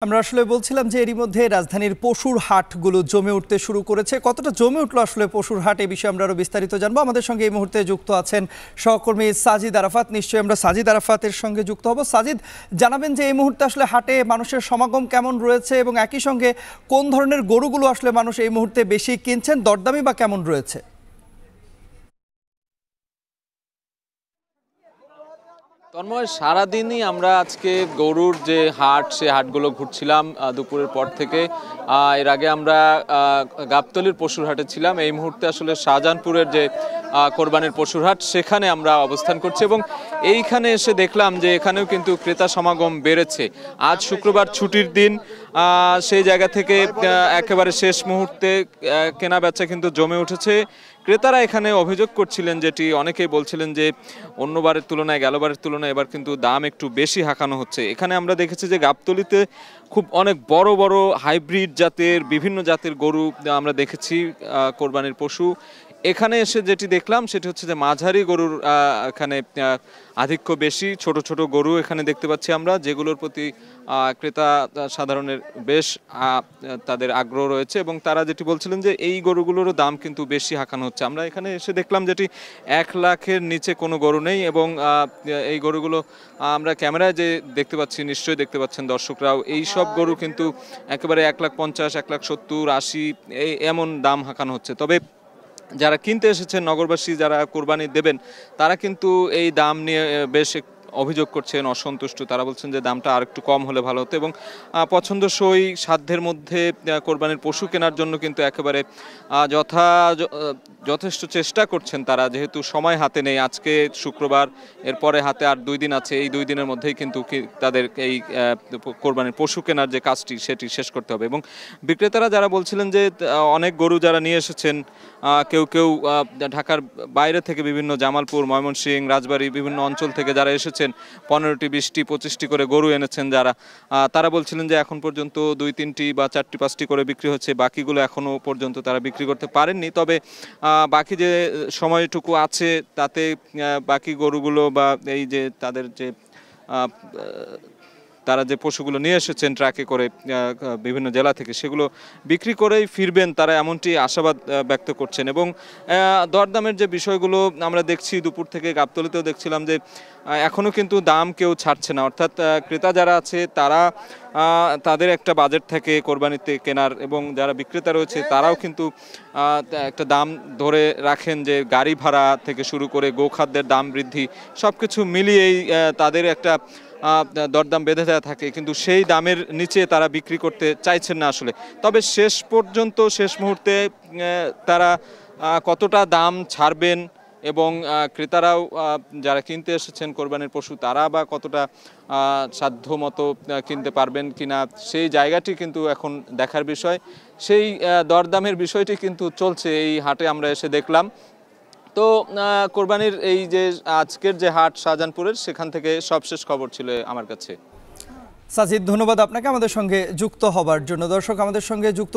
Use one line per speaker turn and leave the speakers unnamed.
আমরা আসলে বলছিলাম যে এরই মধ্যে রাজধানীর পশুর হাটগুলো জমে উঠতে শুরু করেছে। কতটা জমে উঠলো আসলে পশুর হাট, এই বিষয়ে আমরা আরো বিস্তারিত জানবো। আমাদের সঙ্গে এই মুহূর্তে যুক্ত আছেন সহকর্মী সাজিদ আরাফাত। নিশ্চয়ই আমরা সাজিদ আরাফাতের সঙ্গে যুক্ত হব। সাজিদ, জানাবেন যে এই মুহূর্তে আসলে হাটে মানুষের সমাগম কেমন রয়েছে এবং একই সঙ্গে কোন ধরনের গরুগুলো আসলে মানুষ এই মুহূর্তে বেশি কিনছেন, দরদামি বা কেমন রয়েছে?
তন্ময়, সারাদিনই আমরা আজকে গরুর যে হাট, সে হাটগুলো ঘুরছিলাম দুপুরের পর থেকে। এর আগে আমরা গাবতলীর পশুর হাটে ছিলাম। এই মুহূর্তে আসলে শাহজাহানপুরের যে কোরবানির পশুর হাট, সেখানে আমরা অবস্থান করছি এবং এইখানে এসে দেখলাম যে এখানেও কিন্তু ক্রেতা সমাগম বেড়েছে। আজ শুক্রবার ছুটির দিন, সেই জায়গা থেকে একেবারে শেষ মুহূর্তে কেনা বেচা কিন্তু জমে উঠেছে। ক্রেতারা এখানে অভিযোগ করছিলেন, যেটি অনেকেই বলছিলেন যে অন্যবারের তুলনায়, গেলবারের তুলনায় এবার কিন্তু দাম একটু বেশি হাঁকানো হচ্ছে। এখানে আমরা দেখেছি যে গাবতলীতে খুব অনেক বড় বড় হাইব্রিড জাতের, বিভিন্ন জাতের গরু আমরা দেখেছি, কোরবানির পশু। এখানে এসে যেটি দেখলাম সেটি হচ্ছে যে মাঝারি গরুর এখানে আধিক্য বেশি। ছোট ছোট গরু এখানে দেখতে পাচ্ছি আমরা, যেগুলোর প্রতি ক্রেতা সাধারণের বেশ তাদের আগ্রহ রয়েছে এবং তারা যেটি বলছিলেন যে এই গরুগুলোরও দাম কিন্তু বেশি হাঁকানো হচ্ছে। আমরা এখানে এসে দেখলাম যেটি 1 লাখের নিচে কোনো গরু নেই এবং এই গরুগুলো আমরা ক্যামেরায় যে দেখতে পাচ্ছি, নিশ্চয়ই দেখতে পাচ্ছেন দর্শকরাও, এই সব গরু কিন্তু একেবারে 1,50,000, 1,70,000, 80 এমন দাম হাঁকানো হচ্ছে। তবে যারা কিনতে এসেছেন, নগরবাসী যারা কোরবানি দেবেন, তারা কিন্তু এই দাম নিয়ে বেশ অভিযোগ করছেন, অসন্তুষ্ট। তারা বলছেন যে দামটা আর একটু কম হলে ভালো হতো এবং পছন্দসই সাধ্যের মধ্যে কোরবানির পশু কেনার জন্য কিন্তু একেবারে যথেষ্ট চেষ্টা করছেন তারা, যেহেতু সময় হাতে নেই। আজকে শুক্রবার, এরপরে হাতে আর 2 দিন আছে। এই 2 দিনের মধ্যেই কিন্তু তাদের এই কোরবানির পশু কেনার যে কাজটি, সেটি শেষ করতে হবে। এবং বিক্রেতারা যারা বলছিলেন যে অনেক গরু যারা নিয়ে এসেছেন, কেউ কেউ ঢাকার বাইরে থেকে, বিভিন্ন জামালপুর, ময়মনসিংহ, রাজবাড়ী, বিভিন্ন অঞ্চল থেকে যারা এসেছেন, 15টি, 20টি, 25টি করে গরু এনেছেন যারা, তারা বলছিলেন যে এখন পর্যন্ত 2-3টি বা 4টি, 5টি করে বিক্রি হচ্ছে, বাকিগুলো এখনো পর্যন্ত তারা বিক্রি করতে পারেননি। তবে বাকি যে সময়টুকু আছে তাতে বাকি গরুগুলো বা এই যে তাদের যে তারা যে পশুগুলো নিয়ে এসেছেন ট্রাকে করে বিভিন্ন জেলা থেকে, সেগুলো বিক্রি করেই ফিরবেন তারা, এমনটি আশাবাদ ব্যক্ত করছেন। এবং দরদামের যে বিষয়গুলো আমরা দেখছি, দুপুর থেকে গাবতলীতেও দেখছিলাম যে এখনও কিন্তু দাম কেউ ছাড়ছে না। অর্থাৎ ক্রেতা যারা আছে তারা তাদের একটা বাজেট থাকে কোরবানিতে কেনার, এবং যারা বিক্রেতা রয়েছে তারাও কিন্তু একটা দাম ধরে রাখেন, যে গাড়ি ভাড়া থেকে শুরু করে গোখাদ্যের দাম বৃদ্ধি, সব কিছু মিলিয়েই তাদের একটা দরদাম বেঁধে দেওয়া থাকে, কিন্তু সেই দামের নিচে তারা বিক্রি করতে চাইছেন না আসলে। তবে শেষ পর্যন্ত, শেষ মুহূর্তে তারা কতটা দাম ছাড়বেন এবং ক্রেতারাও যারা কিনতে এসেছেন কোরবানির পশু, তারা বা কতটা সাধ্য মতো কিনতে পারবেন কিনা, সেই জায়গাটি কিন্তু এখন দেখার বিষয়। সেই দরদামের বিষয়টি কিন্তু চলছে এই হাটে, আমরা এসে দেখলাম। তো কোরবানির এই যে আজকের যে হাট শাহজাহানপুরের, সেখান থেকে সবশেষ খবর ছিল আমার কাছে।
সাজিদ, ধন্যবাদ আপনাকে আমাদের সঙ্গে যুক্ত হবার জন্য। দর্শক, আমাদের সঙ্গে যুক্ত